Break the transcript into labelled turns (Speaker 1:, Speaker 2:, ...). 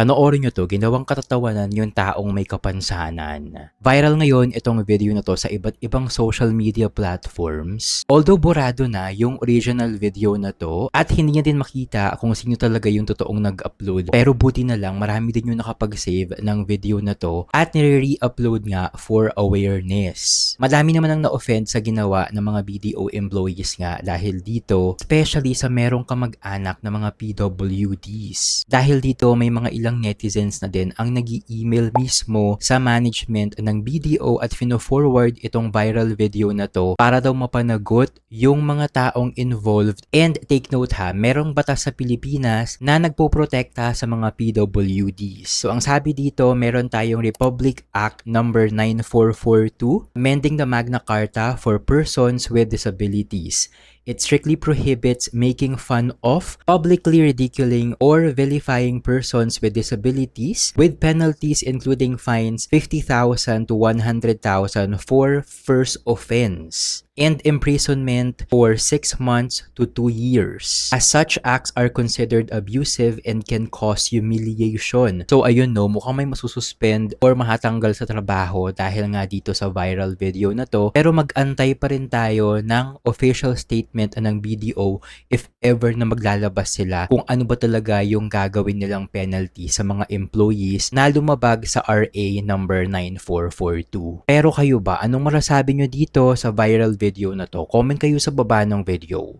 Speaker 1: Panoorin nyo 'to, ginawang katatawanan yung taong may kapansanan. Viral ngayon itong video na 'to sa iba't ibang social media platforms. Although borado na yung original video na 'to at hindi niya din makita kung sino talaga yung totoong nag-upload. Pero buti na lang marami din yung nakapag-save ng video na 'to at nire-re-upload nga for awareness. Madami naman ang na-offend sa ginawa ng mga BDO employees nga dahil dito, especially sa merong kamag-anak na mga PWDs. Dahil dito may mga ilang netizens na din ang nag-email mismo sa management ng BDO at fino-forward itong viral video na to para daw mapanagot yung mga taong involved. And take note ha, merong batas sa Pilipinas na nagpoprotekta sa mga PWDs. So ang sabi dito, meron tayong Republic Act number 9442, amending the Magna Carta for persons with disabilities. It strictly prohibits making fun of, publicly ridiculing, or vilifying persons with disabilities with penalties including fines 50,000 to 100,000 for first offense and imprisonment for 6 months to 2 years. As such acts are considered abusive and can cause humiliation. So ayun no, mukhang may masususpend or mahatanggal sa trabaho dahil nga dito sa viral video na to. Pero mag-antay pa rin tayo ng official statement ng BDO if ever na maglalabas sila kung ano ba talaga yung gagawin nilang penalty sa mga employees na lumabag sa RA number 9442. Pero kayo ba, anong masasabi nyo dito sa viral video na to? Comment kayo sa baba ng video.